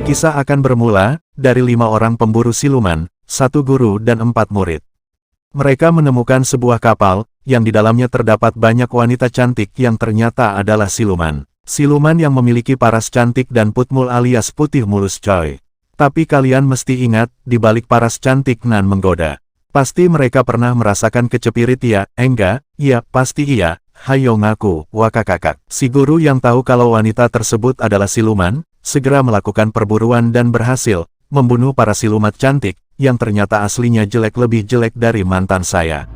Kisah akan bermula dari 5 orang pemburu siluman, 1 guru dan 4 murid. Mereka menemukan sebuah kapal, yang di dalamnya terdapat banyak wanita cantik yang ternyata adalah siluman. Siluman yang memiliki paras cantik dan putmul alias putih mulus coy. Tapi kalian mesti ingat, di balik paras cantik nan menggoda. Pasti mereka pernah merasakan kecepirit ya, enggak? Iya, pasti iya. Hayo ngaku, wakakakak. Si guru yang tahu kalau wanita tersebut adalah siluman, segera melakukan perburuan dan berhasil membunuh para siluman cantik, yang ternyata aslinya jelek lebih jelek dari mantan saya.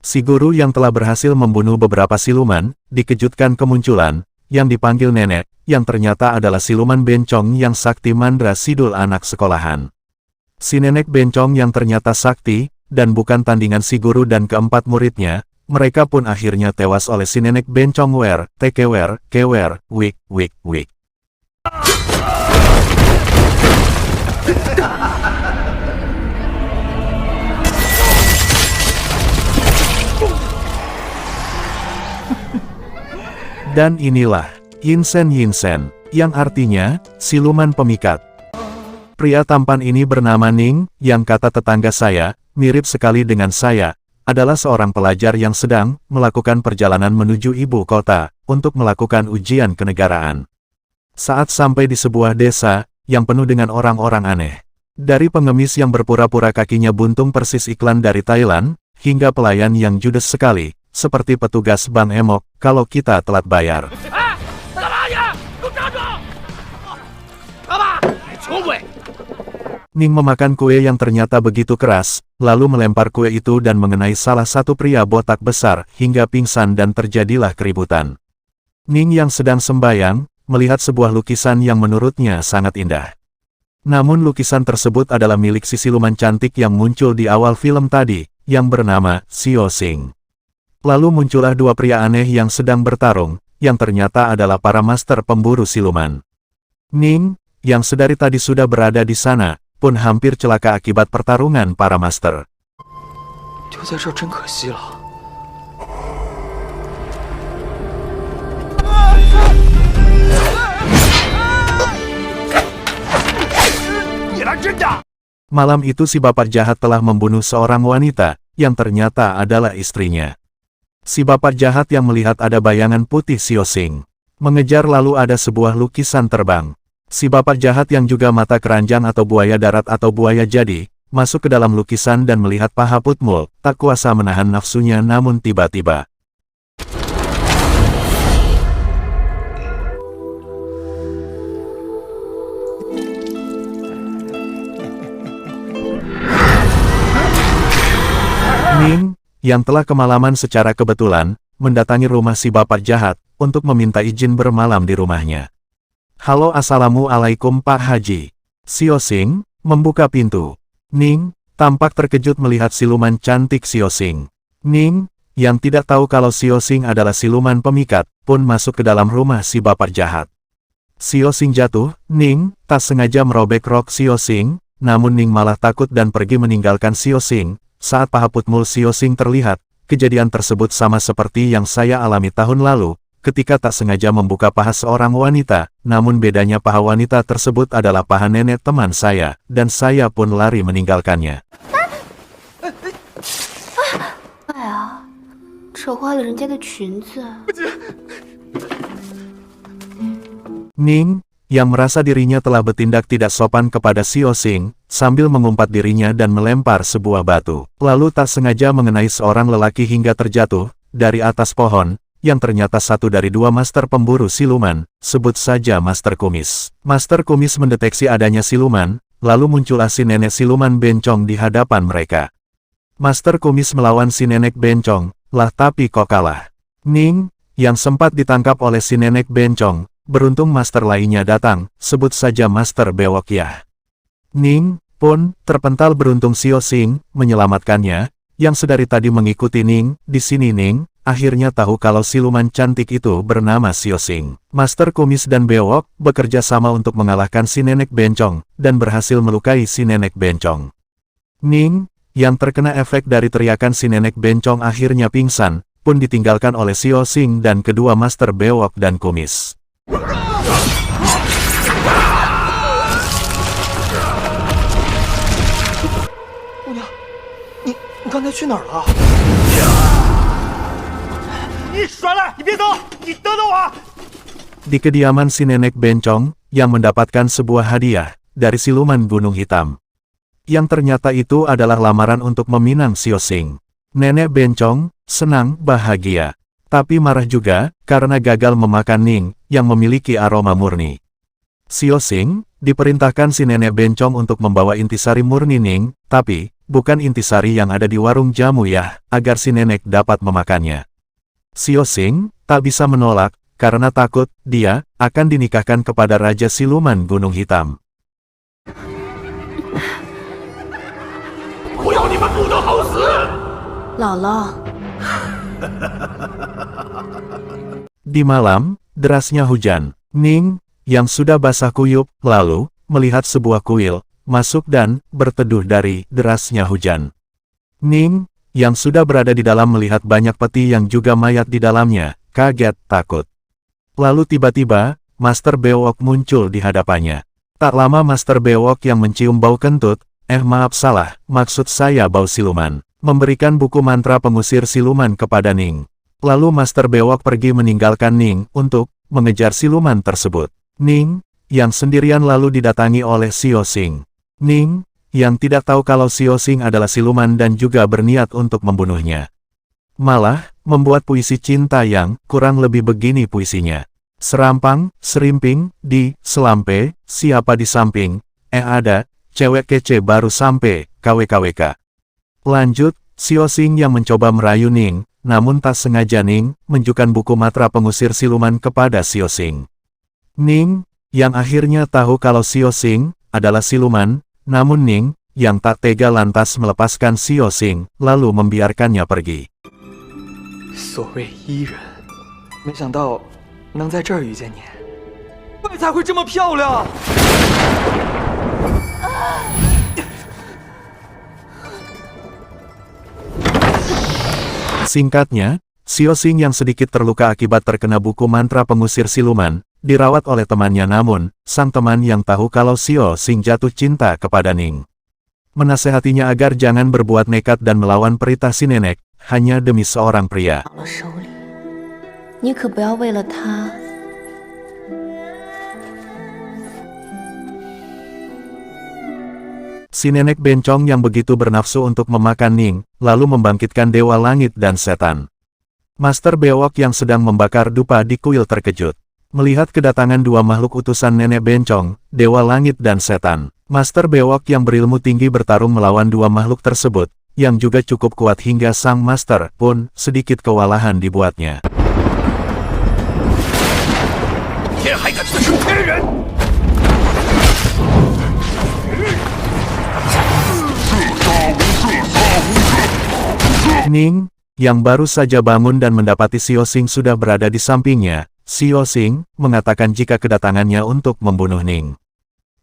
Si guru yang telah berhasil membunuh beberapa siluman, dikejutkan kemunculan, yang dipanggil nenek, yang ternyata adalah siluman bencong yang sakti mandra sidul anak sekolahan. Si nenek bencong yang ternyata sakti, dan bukan tandingan si guru dan keempat muridnya, mereka pun akhirnya tewas oleh si nenek bencong kewer, wik. Dan inilah Yinsen, yang artinya siluman pemikat. Pria tampan ini bernama Ning, yang kata tetangga saya, mirip sekali dengan saya, adalah seorang pelajar yang sedang melakukan perjalanan menuju ibu kota untuk melakukan ujian kenegaraan. Saat sampai di sebuah desa yang penuh dengan orang-orang aneh, dari pengemis yang berpura-pura kakinya buntung persis iklan dari Thailand, hingga pelayan yang judes sekali, seperti petugas bank emok, kalau kita telat bayar. Ning memakan kue yang ternyata begitu keras, lalu melempar kue itu dan mengenai salah satu pria botak besar, hingga pingsan dan terjadilah keributan. Ning yang sedang sembayang, melihat sebuah lukisan yang menurutnya sangat indah. Namun lukisan tersebut adalah milik si siluman cantik yang muncul di awal film tadi, yang bernama Xiao Xing. Lalu muncullah 2 pria aneh yang sedang bertarung, yang ternyata adalah para master pemburu siluman. Ning, yang sedari tadi sudah berada di sana, pun hampir celaka akibat pertarungan para master. Malam itu si bapak jahat telah membunuh seorang wanita, yang ternyata adalah istrinya. Si bapak jahat yang melihat ada bayangan putih Xiao Xing mengejar, lalu ada sebuah lukisan terbang. Si bapak jahat yang juga mata keranjang atau buaya darat atau buaya jadi, masuk ke dalam lukisan dan melihat paha putmul, tak kuasa menahan nafsunya namun tiba-tiba. Ning, yang telah kemalaman secara kebetulan, mendatangi rumah si bapak jahat, untuk meminta izin bermalam di rumahnya. Halo, assalamualaikum Pak Haji. Xiao Xing membuka pintu. Ning tampak terkejut melihat siluman cantik Xiao Xing. Ning, yang tidak tahu kalau Xiao Xing adalah siluman pemikat, pun masuk ke dalam rumah si bapak jahat. Xiao Xing jatuh, Ning tak sengaja merobek rok Xiao Xing, namun Ning malah takut dan pergi meninggalkan Xiao Xing. Saat paha putmul Xiao Xing terlihat, kejadian tersebut sama seperti yang saya alami tahun lalu, ketika tak sengaja membuka paha seorang wanita, namun bedanya paha wanita tersebut adalah paha nenek teman saya, dan saya pun lari meninggalkannya. Ning, yang merasa dirinya telah bertindak tidak sopan kepada Xiao Xing, sambil mengumpat dirinya dan melempar sebuah batu. Lalu tak sengaja mengenai seorang lelaki hingga terjatuh dari atas pohon, yang ternyata satu dari 2 master pemburu siluman, sebut saja Master Kumis. Master Kumis mendeteksi adanya siluman, lalu muncullah si nenek siluman bencong di hadapan mereka. Master Kumis melawan si nenek bencong, tapi kok kalah. Ning, yang sempat ditangkap oleh si nenek bencong, beruntung master lainnya datang, sebut saja Master Bewokyah. Ning pun terpental, beruntung Xiao Xing menyelamatkannya, yang sedari tadi mengikuti Ning. Di sini Ning akhirnya tahu kalau siluman cantik itu bernama Xiao Xing. Master Kumis dan Bewok bekerja sama untuk mengalahkan si nenek bencong, dan berhasil melukai si nenek bencong. Ning yang terkena efek dari teriakan si nenek bencong akhirnya pingsan, pun ditinggalkan oleh Xiao Xing dan kedua Master Bewok dan Kumis. 刚才去哪儿了？你耍赖！你别走！你等等我！ Di kediaman si nenek bencong, yang mendapatkan sebuah hadiah dari siluman Gunung Hitam. Yang ternyata itu adalah lamaran untuk meminang Xiao Xing. Nenek bencong senang, bahagia. Tapi marah juga, karena gagal memakan Ning, yang memiliki aroma murni. Xiao Xing diperintahkan si nenek bencong untuk membawa intisari murni Ning, tapi bukan intisari yang ada di warung jamu ya, agar si nenek dapat memakannya. Xiao Xing tak bisa menolak, karena takut dia akan dinikahkan kepada Raja Siluman Gunung Hitam. Di malam, derasnya hujan. Ning, yang sudah basah kuyup, lalu melihat sebuah kuil masuk dan berteduh dari derasnya hujan. Ning, yang sudah berada di dalam melihat banyak peti yang juga mayat di dalamnya, kaget, takut. Lalu tiba-tiba, Master Bewok muncul di hadapannya. Tak lama Master Bewok yang mencium bau kentut, maaf salah, maksud saya bau siluman, memberikan buku mantra pengusir siluman kepada Ning. Lalu Master Bewok pergi meninggalkan Ning untuk mengejar siluman tersebut. Ning, yang sendirian lalu didatangi oleh Xiao Xing. Ning, yang tidak tahu kalau Xiao Xing adalah siluman dan juga berniat untuk membunuhnya. Malah, membuat puisi cinta yang kurang lebih begini puisinya. Serampang, serimping, di, selampe, siapa di samping, ada, cewek kece baru sampai, KWKWK. Lanjut, Xiao Xing yang mencoba merayu Ning, namun tak sengaja Ning menunjukkan buku mantra pengusir siluman kepada Xiao Xing. Ning, yang akhirnya tahu kalau Xiao Xing adalah siluman, namun Ning, yang tak tega lantas melepaskan Xiao Xing, lalu membiarkannya pergi. 所谓伊人，没想到能在这儿遇见你，怪才会这么漂亮。 Singkatnya, Xiao Xing yang sedikit terluka akibat terkena buku mantra pengusir siluman, dirawat oleh temannya namun, sang teman yang tahu kalau Xiao Xing jatuh cinta kepada Ning. Menasehatinya agar jangan berbuat nekat dan melawan perintah si nenek, hanya demi seorang pria. Si nenek bencong yang begitu bernafsu untuk memakan Ning, lalu membangkitkan Dewa Langit dan Setan. Master Bewok yang sedang membakar dupa di kuil terkejut. Melihat kedatangan dua makhluk utusan nenek bencong, Dewa Langit dan Setan. Master Bewok yang berilmu tinggi bertarung melawan dua makhluk tersebut, yang juga cukup kuat hingga sang Master pun sedikit kewalahan dibuatnya. Ning, yang baru saja bangun dan mendapati Xiao Xing sudah berada di sampingnya, Xiao Xing mengatakan jika kedatangannya untuk membunuh Ning.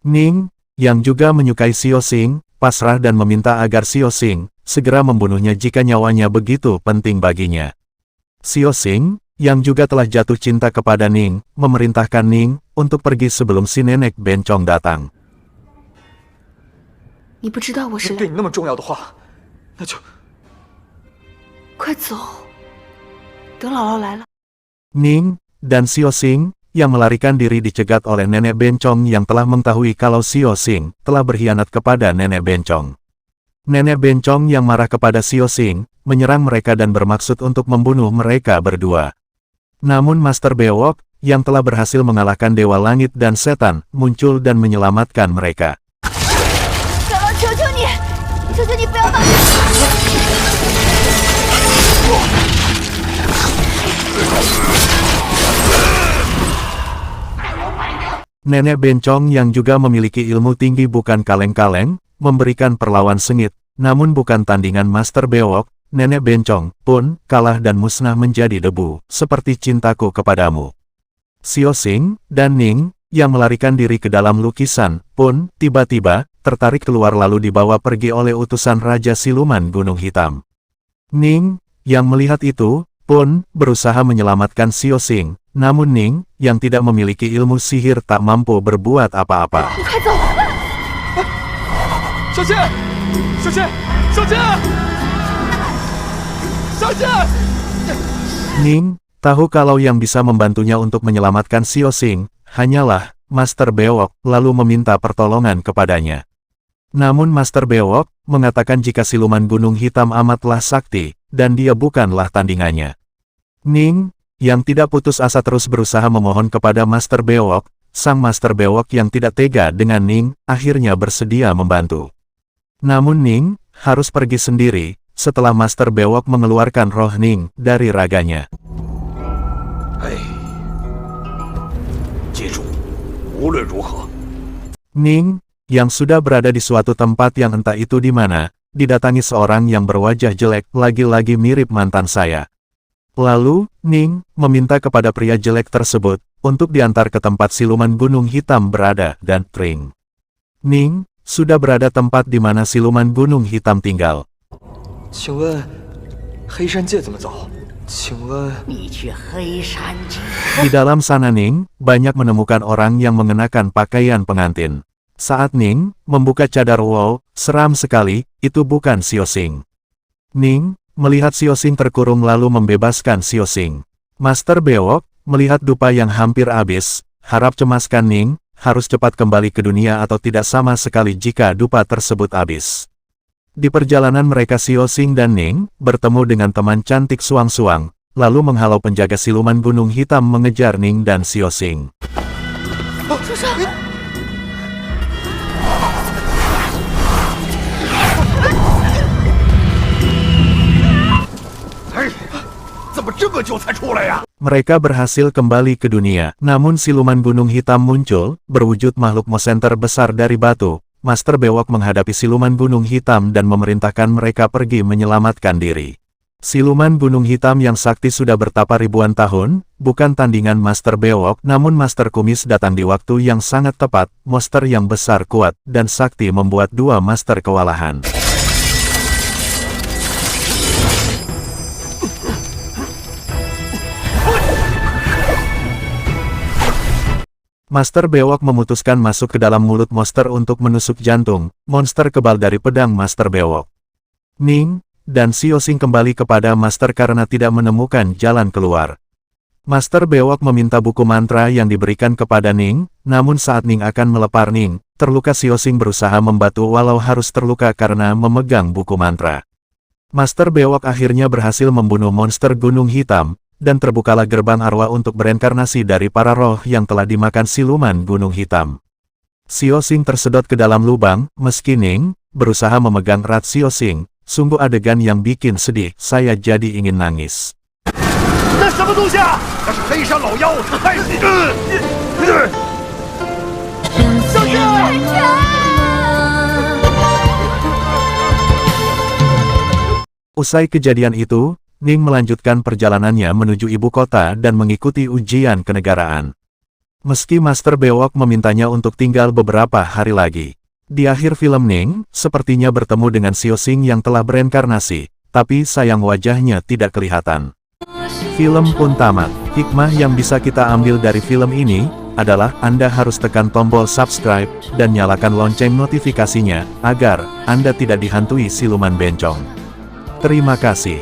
Ning, yang juga menyukai Xiao Xing, pasrah dan meminta agar Xiao Xing segera membunuhnya jika nyawanya begitu penting baginya. Xiao Xing, yang juga telah jatuh cinta kepada Ning, memerintahkan Ning untuk pergi sebelum si nenek bencong datang. Ning dan Xiao Xing yang melarikan diri dicegat oleh nenek bencong yang telah mengetahui kalau Xiao Xing telah berkhianat kepada nenek bencong. Nenek bencong yang marah kepada Xiao Xing menyerang mereka dan bermaksud untuk membunuh mereka berdua. Namun Master Bewok yang telah berhasil mengalahkan Dewa Langit dan Setan muncul dan menyelamatkan mereka. Nenek bencong yang juga memiliki ilmu tinggi bukan kaleng-kaleng, memberikan perlawan sengit, namun bukan tandingan Master Bewok. Nenek bencong pun kalah dan musnah menjadi debu, seperti cintaku kepadamu. Xiao Xing dan Ning yang melarikan diri ke dalam lukisan, pun, tiba-tiba, tertarik keluar lalu dibawa pergi oleh utusan Raja Siluman Gunung Hitam. Ning, yang melihat itu, pun, berusaha menyelamatkan Xiaoxing, namun Ning, yang tidak memiliki ilmu sihir tak mampu berbuat apa-apa. 快走！ 小心！小心！小心！小心！ Ning, tahu kalau yang bisa membantunya untuk menyelamatkan Xiaoxing, hanyalah Master Bewok, lalu meminta pertolongan kepadanya. Namun Master Bewok mengatakan jika siluman Gunung Hitam amatlah sakti, dan dia bukanlah tandingannya. Ning, yang tidak putus asa terus berusaha memohon kepada Master Bewok. Sang Master Bewok yang tidak tega dengan Ning, akhirnya bersedia membantu. Namun Ning harus pergi sendiri, setelah Master Bewok mengeluarkan roh Ning dari raganya. 哎，记住，无论如何， Ning, yang sudah berada di suatu tempat yang entah itu di mana, didatangi seorang yang berwajah jelek, lagi-lagi mirip mantan saya. Lalu, Ning meminta kepada pria jelek tersebut untuk diantar ke tempat siluman Gunung Hitam berada, dan Tring. Ning sudah berada tempat di mana siluman Gunung Hitam tinggal. 请问黑山界怎么走？请问 你去黑山界。 Di dalam sana Ning banyak menemukan orang yang mengenakan pakaian pengantin. Saat Ning membuka cadar wow, seram sekali, itu bukan Xiaoxing. Ning melihat Xiaoxing terkurung lalu membebaskan Xiaoxing. Master Bewok melihat dupa yang hampir habis, harap cemaskan Ning, harus cepat kembali ke dunia atau tidak sama sekali jika dupa tersebut habis. Di perjalanan mereka Xiaoxing dan Ning bertemu dengan teman cantik Suang-Suang, lalu menghalau penjaga siluman Gunung Hitam mengejar Ning dan Xiaoxing. 书生， 哎，怎么这么久才出来呀？ Mereka berhasil kembali ke dunia, namun siluman Gunung Hitam muncul, berwujud makhluk mosenter besar dari batu. Master Bewok menghadapi siluman Gunung Hitam dan memerintahkan mereka pergi menyelamatkan diri. Siluman Gunung Hitam yang sakti sudah bertapa ribuan tahun, bukan tandingan Master Bewok, namun Master Kumis datang di waktu yang sangat tepat, monster yang besar kuat, dan sakti membuat dua Master kewalahan. Master Bewok memutuskan masuk ke dalam mulut monster untuk menusuk jantung, monster kebal dari pedang Master Bewok. Ning dan Xiaoxing kembali kepada Master karena tidak menemukan jalan keluar. Master Bewok meminta buku mantra yang diberikan kepada Ning, namun saat Ning akan melepar Ning, terluka Xiaoxing berusaha membantu walau harus terluka karena memegang buku mantra. Master Bewok akhirnya berhasil membunuh monster Gunung Hitam, dan terbukalah gerbang arwah untuk bereinkarnasi dari para roh yang telah dimakan siluman Gunung Hitam. Xiaoxing tersedot ke dalam lubang, meski Ning berusaha memegang erat Xiaoxing, sungguh adegan yang bikin sedih, saya jadi ingin nangis. 那什么东西啊？那是黑山老妖，害死你！小心！ Usai kejadian itu, Ning melanjutkan perjalanannya menuju ibu kota dan mengikuti ujian kenegaraan. Meski Master Bewok memintanya untuk tinggal beberapa hari lagi. Di akhir film Ning, sepertinya bertemu dengan Xiaoxing yang telah bereinkarnasi, tapi sayang wajahnya tidak kelihatan. Film pun tamat. Hikmah yang bisa kita ambil dari film ini, adalah Anda harus tekan tombol subscribe, dan nyalakan lonceng notifikasinya, agar Anda tidak dihantui siluman bencong. Terima kasih.